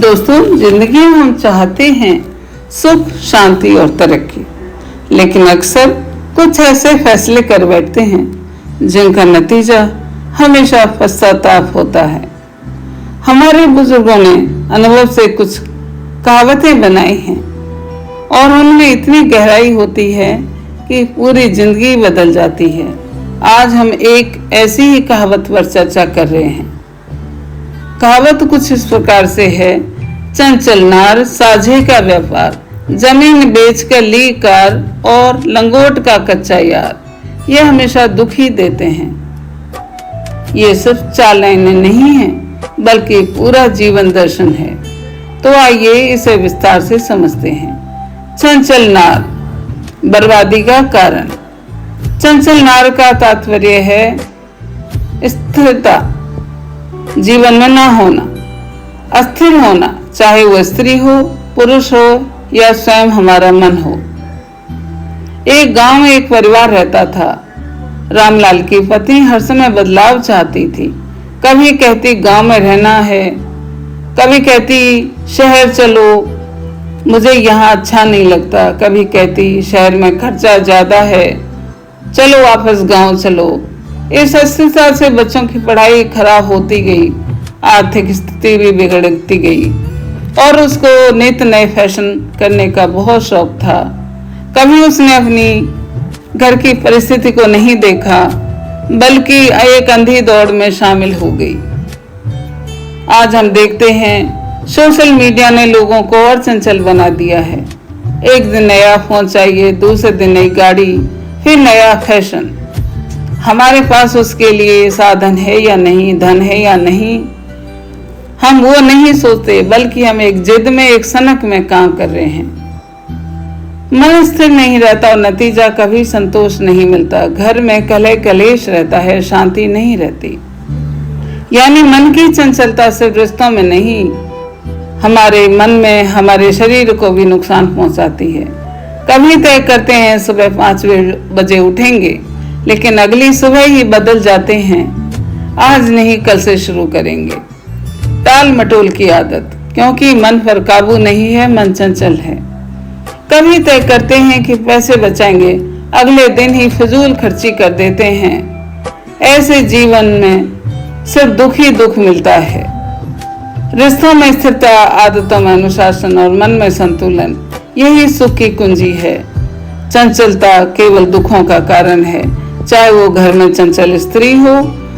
दोस्तों, जिंदगी में हम चाहते हैं सुख, शांति और तरक्की, लेकिन अक्सर कुछ ऐसे फैसले कर बैठते हैं जिनका नतीजा हमेशा पश्चाताप होता है। हमारे बुजुर्गों ने अनुभव से कुछ कहावतें बनाई हैं और उनमें इतनी गहराई होती है कि पूरी जिंदगी बदल जाती है। आज हम एक ऐसी ही कहावत पर चर्चा कर रहे हैं। कहावत कुछ इस प्रकार से है, चंचल नार साझे का व्यापार, जमीन बेचकर ली कार और लंगोट का कच्चा यार। ये हमेशा दुख ही देते हैं। ये सिर्फ चार लाइनें नहीं हैं, बल्कि पूरा जीवन दर्शन है। तो आइए इसे विस्तार से समझते हैं। चंचल नार, बर्बादी का कारण। चंचल नार का तात्पर्य है स्थिरता, जीवन में ना होना, अस्थिर होना, चाहे वो स्त्री हो, पुरुष हो या स्वयं हमारा मन हो। एक गांव में एक परिवार रहता था। रामलाल की पत्नी हर समय बदलाव चाहती थी। कभी कहती गांव में रहना है, कभी कहती शहर चलो, मुझे यहाँ अच्छा नहीं लगता, कभी कहती शहर में खर्चा ज्यादा है, चलो वापस गांव चलो। इस अस्थिरता से बच्चों की पढ़ाई खराब होती गई, आर्थिक स्थिति भी बिगड़ती गई और उसको नित नए फैशन करने का बहुत शौक था। कभी उसने अपनी घर की परिस्थिति को नहीं देखा, बल्कि एक अंधी दौड़ में शामिल हो गई। आज हम देखते हैं सोशल मीडिया ने लोगों को और चंचल बना दिया है। एक दिन नया फोन चाहिए, दूसरे दिन नई गाड़ी, फिर नया फैशन। हमारे पास उसके लिए साधन है या नहीं, धन है या नहीं, हम वो नहीं सोचते, बल्कि हम एक जिद में, एक सनक में काम कर रहे हैं। मन स्थिर नहीं रहता और नतीजा कभी संतोष नहीं मिलता। घर में कलह कलेश रहता है, शांति नहीं रहती। यानी मन की चंचलता सिर्फ रिश्तों में नहीं, हमारे मन में, हमारे शरीर को भी नुकसान पहुंचाती है। कभी तय करते हैं सुबह 5 बजे उठेंगे, लेकिन अगली सुबह ही बदल जाते हैं, आज नहीं कल से शुरू करेंगे। टाल मटोल की आदत, क्योंकि मन पर काबू नहीं है, मन चंचल है। कभी तय करते हैं कि पैसे बचाएंगे, अगले दिन ही फिजूल खर्ची कर देते हैं। ऐसे जीवन में सिर्फ दुख ही दुख मिलता है। रिश्तों में स्थिरता, आदतों में अनुशासन और मन में संतुलन, यही सुख की कुंजी है। चंचलता केवल दुखों का कारण है, चाहे वो घर में चंचल स्त्री हो,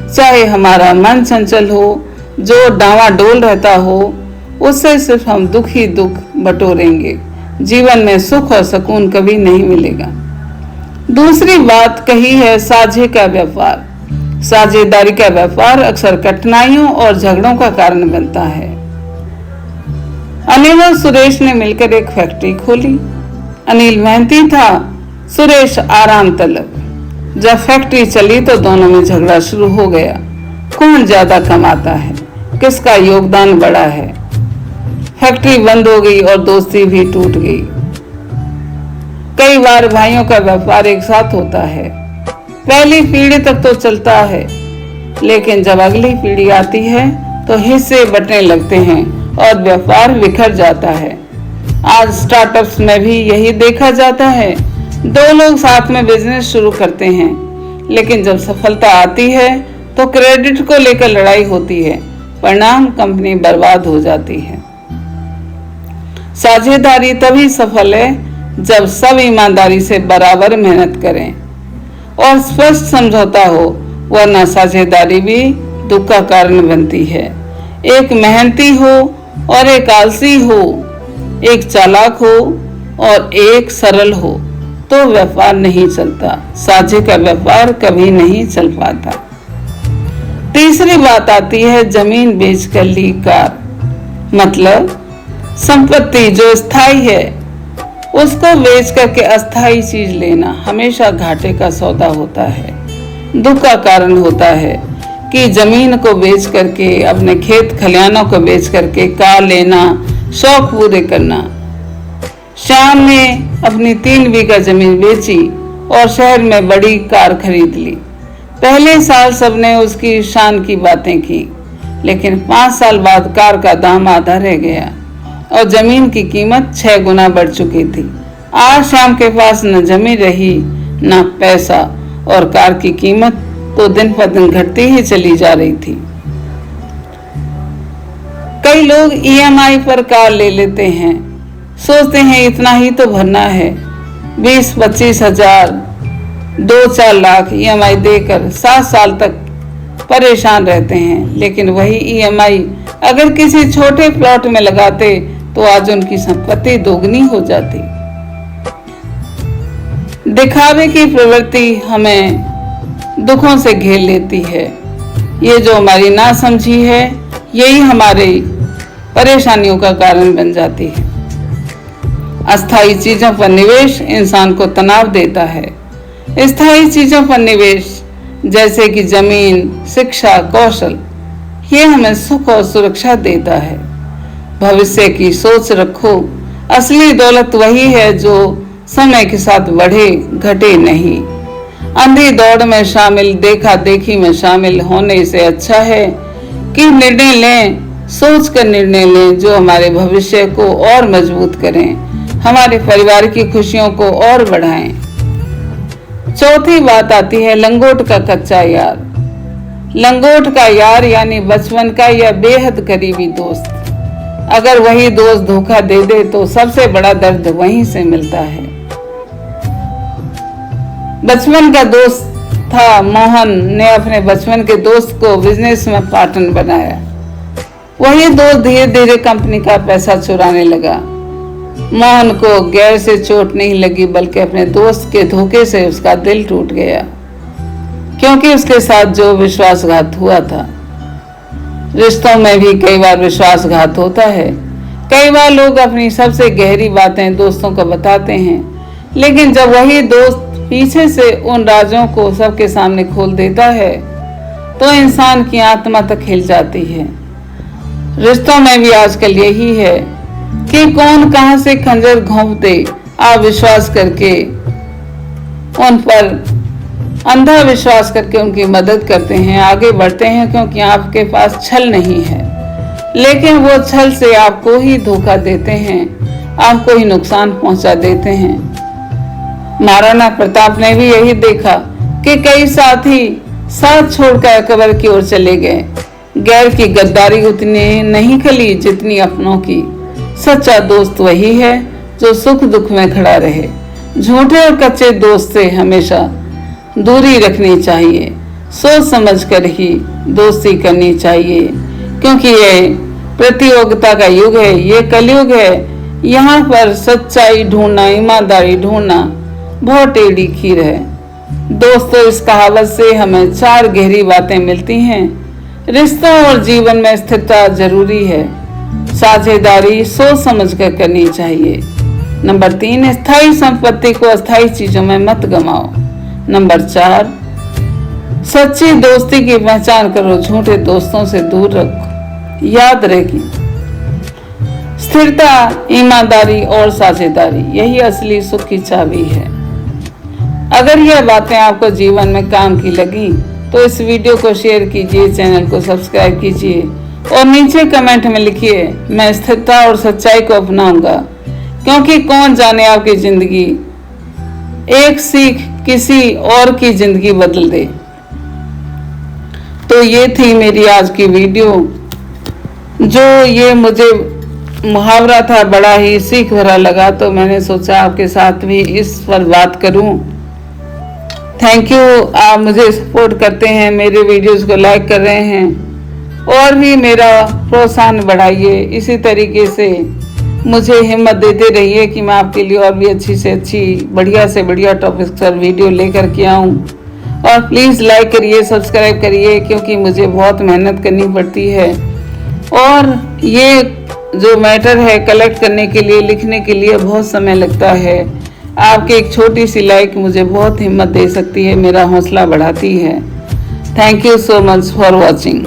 चाहे हमारा मन चंचल हो जो डावाडोल रहता हो, उससे सिर्फ हम दुख ही दुख बटोरेंगे। जीवन में सुख और सुकून कभी नहीं मिलेगा। दूसरी बात कही है साझे का व्यापार। साझेदारी का व्यापार अक्सर कठिनाइयों और झगड़ों का कारण बनता है। अनिल और सुरेश ने मिलकर एक फैक्ट्री खोली। अनिल मेहनती था, सुरेश आराम तलब। जब फैक्ट्री चली तो दोनों में झगड़ा शुरू हो गया। कौन ज्यादा कमाता है, किसका योगदान बड़ा है। फैक्ट्री बंद हो गई और दोस्ती भी टूट गई। कई बार भाइयों का व्यापार एक साथ होता है, पहली पीढ़ी तक तो चलता है, लेकिन जब अगली पीढ़ी आती है तो हिस्से बंटने लगते हैं और व्यापार बिखर जाता है। आज स्टार्टअप्स में भी यही देखा जाता है। 2 लोग साथ में बिजनेस शुरू करते हैं, लेकिन जब सफलता आती है तो क्रेडिट को लेकर लड़ाई होती है, परिणाम कंपनी बर्बाद हो जाती है। साझेदारी तभी सफल है जब सब ईमानदारी से बराबर मेहनत करें और स्पष्ट समझौता हो, वरना साझेदारी भी दुख का कारण बनती है। एक मेहनती हो और एक आलसी हो, एक चालाक हो और एक सरल हो, तो व्यापार नहीं चलता। साझे का व्यापार कभी नहीं चल पाता। तीसरी बात आती है जमीन बेचकर ली कार। मतलब संपत्ति जो स्थायी है उसको बेच करके अस्थायी चीज लेना हमेशा घाटे का सौदा होता है, दुख का कारण होता है। कि जमीन को बेच करके, अपने खेत खलिहानों को बेच करके कार लेना, शौक पूरे करना। श्याम ने अपनी 3 बीघा जमीन बेची और शहर में बड़ी कार खरीद ली। पहले साल सबने उसकी शान की बातें की, लेकिन 5 साल बाद कार का दाम आधा रह गया और जमीन की कीमत 6 गुना बढ़ चुकी थी। आज श्याम के पास न जमीन रही न पैसा और कार की कीमत तो दिन पर दिन घटती ही चली जा रही थी। कई लोग ईएमआई पर कार ले लेते हैं, सोचते हैं इतना ही तो भरना है। 20-25 हजार 2-4 लाख ईएमआई देकर 7 साल तक परेशान रहते हैं। लेकिन वही ईएमआई अगर किसी छोटे प्लॉट में लगाते तो आज उनकी संपत्ति दोगुनी हो जाती। दिखावे की प्रवृत्ति हमें दुखों से घेर लेती है। ये जो हमारी नासमझी है यही हमारी परेशानियों का कारण बन जाती है। अस्थायी चीजों पर निवेश इंसान को तनाव देता है। स्थायी चीजों पर निवेश जैसे कि जमीन, शिक्षा, कौशल, ये हमें सुख और सुरक्षा देता है। भविष्य की सोच रखो। असली दौलत वही है जो समय के साथ बढ़े घटे नहीं। अंधी दौड़ में शामिल, देखा देखी में शामिल होने से अच्छा है कि निर्णय लें, सोच कर निर्णय लें जो हमारे भविष्य को और मजबूत करें, हमारे परिवार की खुशियों को और बढ़ाएं। चौथी बात आती है लंगोट का कच्चा यार। लंगोट का यार यानी बचपन का या बेहद करीबी दोस्त। अगर वही दोस्त धोखा दे दे तो सबसे बड़ा दर्द वहीं से मिलता है। बचपन का दोस्त था मोहन ने अपने बचपन के दोस्त को बिजनेस में पार्टनर बनाया। वही दोस्त धीरे धीरे कंपनी का पैसा चुराने लगा। मोहन को गैर से चोट नहीं लगी बल्कि अपने दोस्त के धोखे से उसका दिल टूट गया, क्योंकि उसके साथ जो विश्वासघात हुआ था। रिश्तों में भी कई बार विश्वासघात होता है। कई बार लोग अपनी सबसे गहरी बातें दोस्तों को बताते हैं, लेकिन जब वही दोस्त पीछे से उन राजों को सबके सामने खोल देता है तो इंसान की आत्मा तक हिल जाती है। रिश्तों में भी आजकल यही है कि कौन कहां से खंजर घोंप दे। आप विश्वास करके उन पर अंधा विश्वास करके उनकी मदद करते हैं, आगे बढ़ते हैं, क्योंकि आपके पास छल नहीं है। लेकिन वो छल से आपको ही धोखा देते हैं, आपको ही नुकसान पहुंचा देते हैं। महाराणा प्रताप ने भी यही देखा कि कई साथी साथ छोड़कर अकबर की ओर चले गए। गैर की गद्दारी उतनी नहीं खली जितनी अपनों की। सच्चा दोस्त वही है जो सुख दुख में खड़ा रहे। झूठे और कच्चे दोस्त से हमेशा दूरी रखनी चाहिए। सोच समझ कर ही दोस्ती करनी चाहिए, क्योंकि ये प्रतियोगिता का युग है, ये कलयुग है। यहाँ पर सच्चाई ढूंढना, ईमानदारी ढूंढना बहुत टेढ़ी खीर है। दोस्तों, इस कहावत से हमें 4 गहरी बातें मिलती हैं। रिश्तों और जीवन में स्थिरता जरूरी है। साझेदारी सोच समझ कर करनी चाहिए। नंबर 3, स्थायी संपत्ति को अस्थायी चीजों में मत गमाओ। नंबर 4, सच्ची दोस्ती की पहचान करो, झूठे दोस्तों से दूर रखो। याद रखें, स्थिरता, ईमानदारी और साझेदारी यही असली सुख की चाबी है। अगर यह बातें आपको जीवन में काम की लगी तो इस वीडियो को शेयर कीजिए, चैनल को सब्सक्राइब कीजिए और नीचे कमेंट में लिखिए, मैं स्थिरता और सच्चाई को अपनाऊंगा, क्योंकि कौन जाने आपकी जिंदगी एक सीख किसी और की जिंदगी बदल दे। तो ये थी मेरी आज की वीडियो। जो ये मुझे मुहावरा था बड़ा ही सीख भरा लगा, तो मैंने सोचा आपके साथ भी इस पर बात करूं। थैंक यू, आप मुझे सपोर्ट करते हैं, मेरे वीडियोस को लाइक कर रहे हैं और भी मेरा प्रोत्साहन बढ़ाइए। इसी तरीके से मुझे हिम्मत देते रहिए कि मैं आपके लिए और भी अच्छी से अच्छी, बढ़िया से बढ़िया टॉपिक्स पर वीडियो लेकर के आऊँ। और प्लीज़ लाइक करिए, सब्सक्राइब करिए, क्योंकि मुझे बहुत मेहनत करनी पड़ती है और ये जो मैटर है कलेक्ट करने के लिए, लिखने के लिए बहुत समय लगता है। आपकी एक छोटी सी लाइक मुझे बहुत हिम्मत दे सकती है, मेरा हौसला बढ़ाती है। Thank you so much for watching.